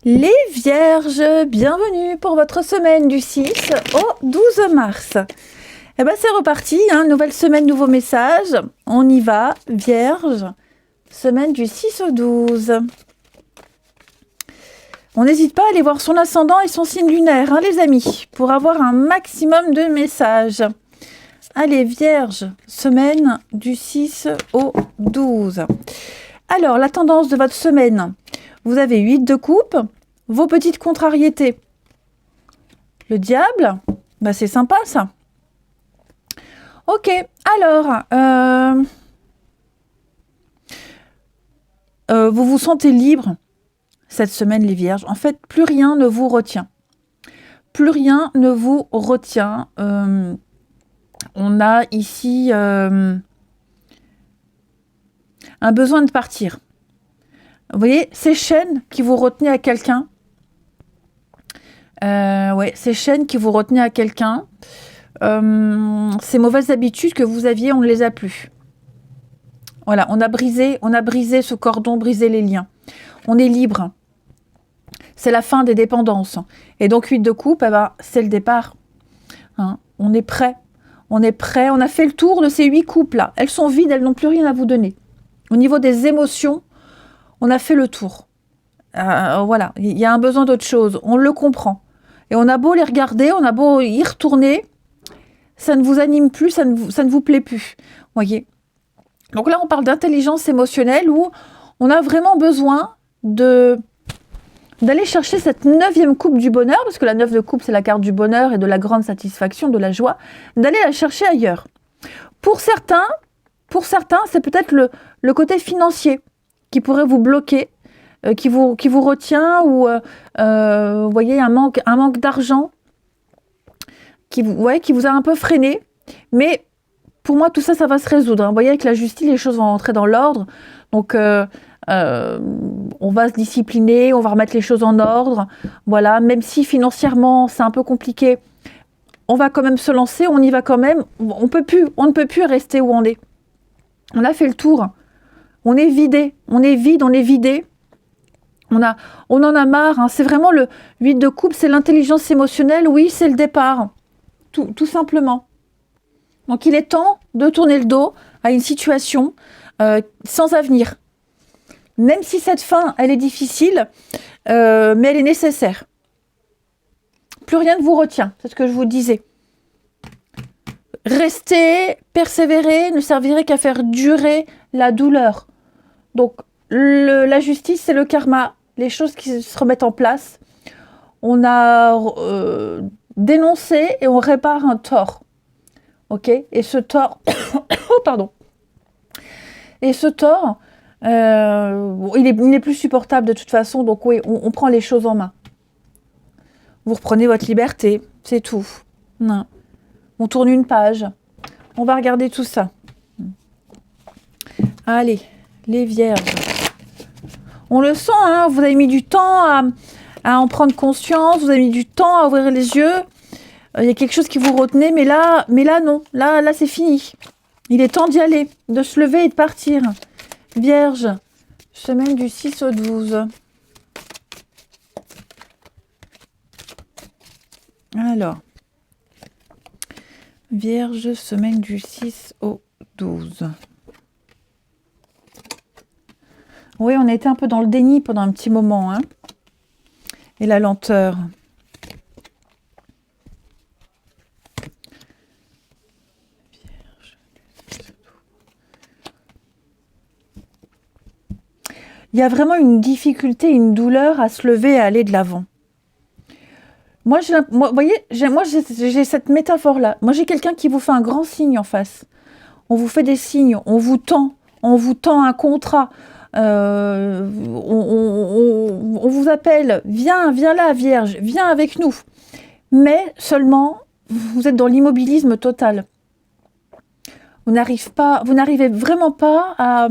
Les Vierges, bienvenue pour votre semaine du 6 au 12 mars. Eh bien, c'est reparti, hein, nouvelle semaine, nouveau message. On y va, Vierge, semaine du 6 au 12. On n'hésite pas à aller voir son ascendant et son signe lunaire, hein, les amis, pour avoir un maximum de messages. Allez, Vierge, semaine du 6 au 12. Alors, la tendance de votre semaine, vous avez 8 de coupe, vos petites contrariétés. Le diable, bah c'est sympa ça. Ok, alors, vous vous sentez libre cette semaine, les Vierges. En fait, plus rien ne vous retient. Plus rien ne vous retient. On a ici un besoin de partir. Vous voyez, ces chaînes qui vous retenaient à quelqu'un, ces chaînes qui vous retenaient à quelqu'un, ces mauvaises habitudes que vous aviez, on ne les a plus. Voilà, on a brisé ce cordon, brisé les liens. On est libre. C'est la fin des dépendances. Et donc, 8 de coupe, eh ben, c'est le départ. Hein, on est prêt. On est prêt. On a fait le tour de ces 8 coupes-là. Elles sont vides, elles n'ont plus rien à vous donner. Au niveau des émotions, on a fait le tour. Voilà, il y a un besoin d'autre chose. On le comprend. Et on a beau les regarder, on a beau y retourner, ça ne vous anime plus, ça ne vous plaît plus. Voyez. Donc là, on parle d'intelligence émotionnelle où on a vraiment besoin d'aller chercher cette 9e coupe du bonheur, parce que la 9 de coupe, c'est la carte du bonheur et de la grande satisfaction, de la joie, d'aller la chercher ailleurs. Pour certains, c'est peut-être le côté financier qui pourrait vous bloquer, qui vous retient, ou vous voyez, un manque d'argent qui vous a un peu freiné. Mais pour moi, tout ça, ça va se résoudre. Hein. Vous voyez, avec la justice, les choses vont rentrer dans l'ordre. Donc, on va se discipliner, on va remettre les choses en ordre. Voilà, même si financièrement, c'est un peu compliqué, on va quand même se lancer, on y va quand même. On ne peut plus rester où on est. On a fait le tour. On est vidé. On est vide, on est vidé. On en a marre. Hein. C'est vraiment le 8 de coupe, c'est l'intelligence émotionnelle. Oui, c'est le départ. Tout simplement. Donc, il est temps de tourner le dos à une situation sans avenir. Même si cette fin, elle est difficile, mais elle est nécessaire. Plus rien ne vous retient, c'est ce que je vous disais. Rester, persévérer ne servirait qu'à faire durer la douleur. Donc, la justice, c'est le karma, les choses qui se remettent en place. On a dénoncé et on répare un tort. Ok ? Et ce tort... oh, pardon. Et ce tort... il n'est plus supportable de toute façon, donc oui, on prend les choses en main. Vous reprenez votre liberté, c'est tout. Non. On tourne une page. On va regarder tout ça. Allez, les Vierges. On le sent, hein, vous avez mis du temps à en prendre conscience, vous avez mis du temps à ouvrir les yeux. Il y a quelque chose qui vous retenait, mais là non. Là, c'est fini. Il est temps d'y aller, de se lever et de partir. Vierge, semaine du 6 au 12. Alors, Vierge, semaine du 6 au 12. Oui, on a été un peu dans le déni pendant un petit moment, hein. Et la lenteur. Il y a vraiment une difficulté, une douleur à se lever et à aller de l'avant. Moi, vous voyez, j'ai cette métaphore-là. Moi, j'ai quelqu'un qui vous fait un grand signe en face. On vous fait des signes, on vous tend un contrat. On vous appelle, viens là, Vierge, viens avec nous. Mais seulement, vous êtes dans l'immobilisme total. Vous n'arrivez vraiment pas à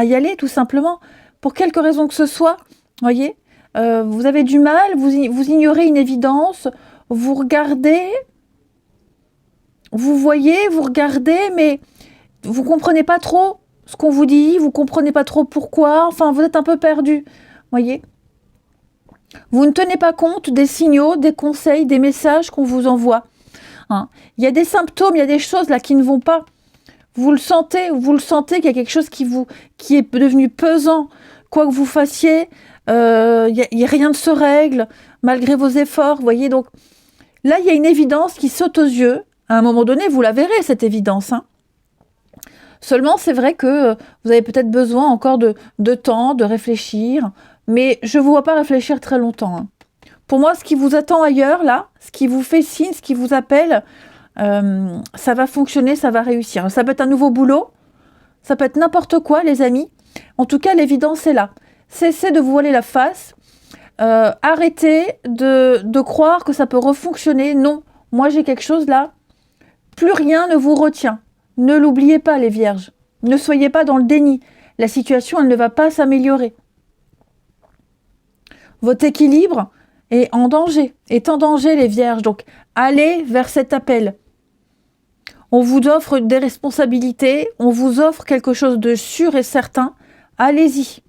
y aller, tout simplement. Pour quelque raison que ce soit, voyez, vous avez du mal, vous ignorez une évidence, vous regardez, vous voyez, vous regardez, mais vous comprenez pas trop ce qu'on vous dit, vous comprenez pas trop pourquoi, enfin vous êtes un peu perdu, voyez. Vous ne tenez pas compte des signaux, des conseils, des messages qu'on vous envoie. Hein. Il y a des symptômes, il y a des choses là qui ne vont pas. Vous le sentez qu'il y a quelque chose qui est devenu pesant. Quoi que vous fassiez, rien ne se règle, malgré vos efforts, vous voyez. Donc là, il y a une évidence qui saute aux yeux. À un moment donné, vous la verrez, cette évidence. Hein. Seulement, c'est vrai que vous avez peut-être besoin encore de temps, de réfléchir, mais je ne vous vois pas réfléchir très longtemps. Hein. Pour moi, ce qui vous attend ailleurs, là, ce qui vous fait signe, ce qui vous appelle, ça va fonctionner, ça va réussir. Ça peut être un nouveau boulot, ça peut être n'importe quoi, les amis. En tout cas, l'évidence est là. Cessez de vous voiler la face. Arrêtez de croire que ça peut refonctionner. Non, moi j'ai quelque chose là. Plus rien ne vous retient. Ne l'oubliez pas, les vierges. Ne soyez pas dans le déni. La situation, elle ne va pas s'améliorer. Votre équilibre est en danger, les vierges. Donc, allez vers cet appel. On vous offre des responsabilités, on vous offre quelque chose de sûr et certain. Allez-y.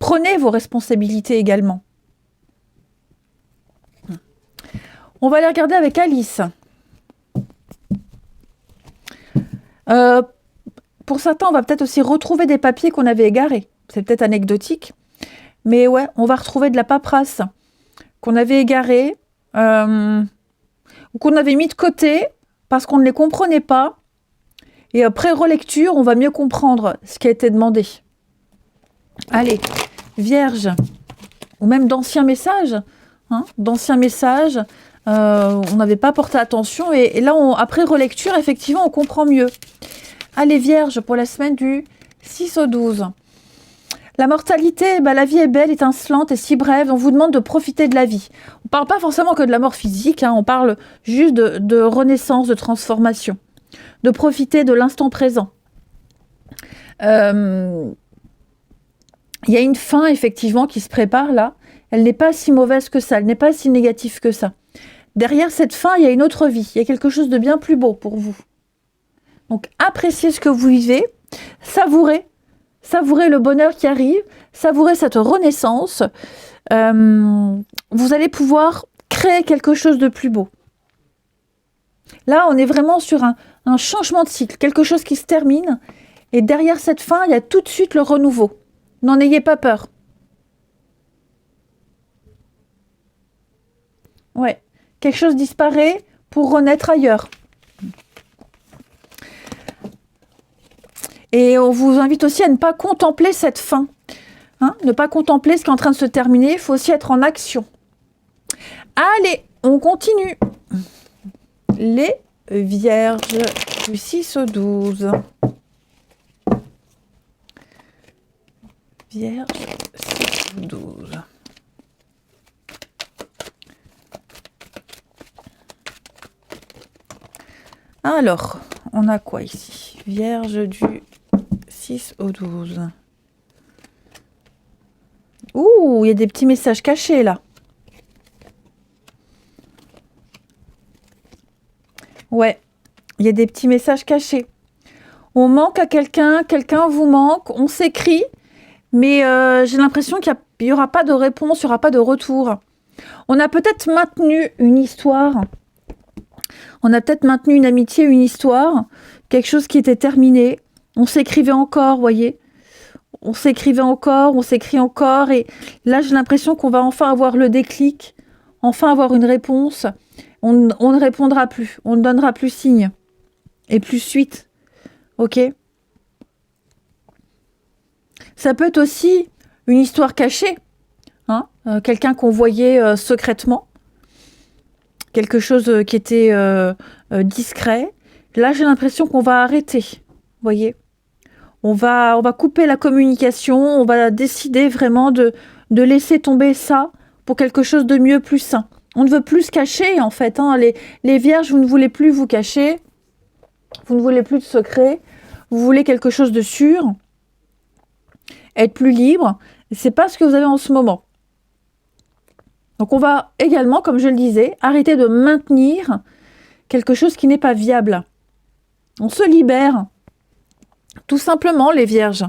Prenez vos responsabilités également. On va aller regarder avec Alice. Pour certains, on va peut-être aussi retrouver des papiers qu'on avait égarés. C'est peut-être anecdotique. Mais ouais, on va retrouver de la paperasse qu'on avait égarée, ou qu'on avait mis de côté parce qu'on ne les comprenait pas. Et après relecture, on va mieux comprendre ce qui a été demandé. Allez, vierge, ou même d'anciens messages. Hein, d'anciens messages, on n'avait pas porté attention. Et là, après relecture, effectivement, on comprend mieux. Allez, vierge, pour la semaine du 6 au 12. La mortalité, la vie est belle, étincelante et si brève, on vous demande de profiter de la vie. On ne parle pas forcément que de la mort physique, hein, on parle juste de renaissance, de transformation, de profiter de l'instant présent. Il y a une fin, effectivement, qui se prépare là. Elle n'est pas si mauvaise que ça, elle n'est pas si négative que ça. Derrière cette fin, il y a une autre vie, il y a quelque chose de bien plus beau pour vous. Donc, appréciez ce que vous vivez, savourez le bonheur qui arrive, savourez cette renaissance. Vous allez pouvoir créer quelque chose de plus beau. Là, on est vraiment sur un changement de cycle, quelque chose qui se termine. Et derrière cette fin, il y a tout de suite le renouveau. N'en ayez pas peur. Ouais, quelque chose disparaît pour renaître ailleurs. Et on vous invite aussi à ne pas contempler cette fin. Hein, ne pas contempler ce qui est en train de se terminer. Il faut aussi être en action. Allez, on continue. Les vierges du 6 au 12. Vierge 6 au 12. Alors, on a quoi ici? Vierge du 6 au 12. Ouh, il y a des petits messages cachés là. Ouais, il y a des petits messages cachés. On manque à quelqu'un, quelqu'un vous manque, on s'écrit, mais j'ai l'impression qu'il n'y aura pas de réponse, il n'y aura pas de retour. On a peut-être maintenu une histoire. On a peut-être maintenu une amitié, une histoire, quelque chose qui était terminé. On s'écrivait encore, voyez. On s'écrivait encore, on s'écrit encore. Et là, j'ai l'impression qu'on va enfin avoir le déclic, enfin avoir une réponse. On ne répondra plus, on ne donnera plus signe et plus suite. Ok ? Ça peut être aussi une histoire cachée. Hein, quelqu'un qu'on voyait secrètement. Quelque chose qui était discret. Là, j'ai l'impression qu'on va arrêter. Vous voyez ? On va couper la communication. On va décider vraiment de laisser tomber ça pour quelque chose de mieux, plus sain. On ne veut plus se cacher, en fait. Hein. Les vierges, vous ne voulez plus vous cacher. Vous ne voulez plus de secret. Vous voulez quelque chose de sûr. Être plus libre. C'est pas ce que vous avez en ce moment. Donc on va également, comme je le disais, arrêter de maintenir quelque chose qui n'est pas viable. On se libère Tout simplement, les vierges.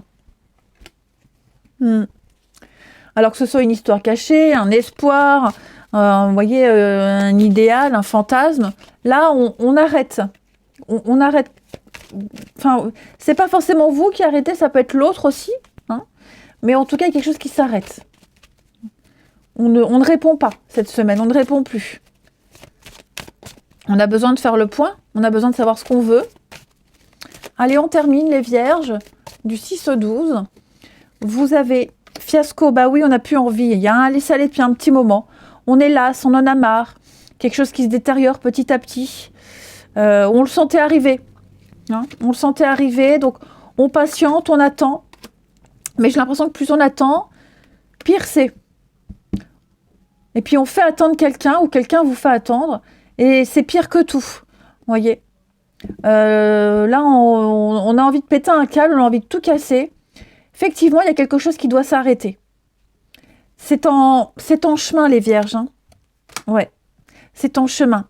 Alors que ce soit une histoire cachée, un espoir, vous voyez, un idéal, un fantasme, là, on arrête. On arrête. Enfin, c'est pas forcément vous qui arrêtez, ça peut être l'autre aussi. Hein, mais en tout cas, il y a quelque chose qui s'arrête. On ne répond pas cette semaine, on ne répond plus. On a besoin de faire le point, on a besoin de savoir ce qu'on veut. Allez, on termine les vierges du 6 au 12. Vous avez fiasco, bah oui, on n'a plus envie. Il y a un laisser-aller depuis un petit moment. On est las, on en a marre. Quelque chose qui se détériore petit à petit. On le sentait arriver. Hein, on le sentait arriver, donc on patiente, on attend. Mais j'ai l'impression que plus on attend, pire c'est. Et puis on fait attendre quelqu'un ou quelqu'un vous fait attendre. Et c'est pire que tout. Vous voyez. Là, on a envie de péter un câble, on a envie de tout casser. Effectivement, il y a quelque chose qui doit s'arrêter. C'est en chemin, les vierges. Hein. Ouais, c'est en chemin.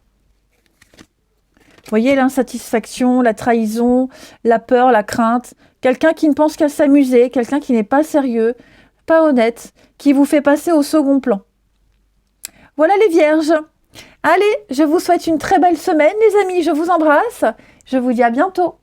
Vous voyez, l'insatisfaction, la trahison, la peur, la crainte. Quelqu'un qui ne pense qu'à s'amuser, quelqu'un qui n'est pas sérieux, pas honnête, qui vous fait passer au second plan. Voilà les vierges. Allez, je vous souhaite une très belle semaine, les amis. Je vous embrasse. Je vous dis à bientôt.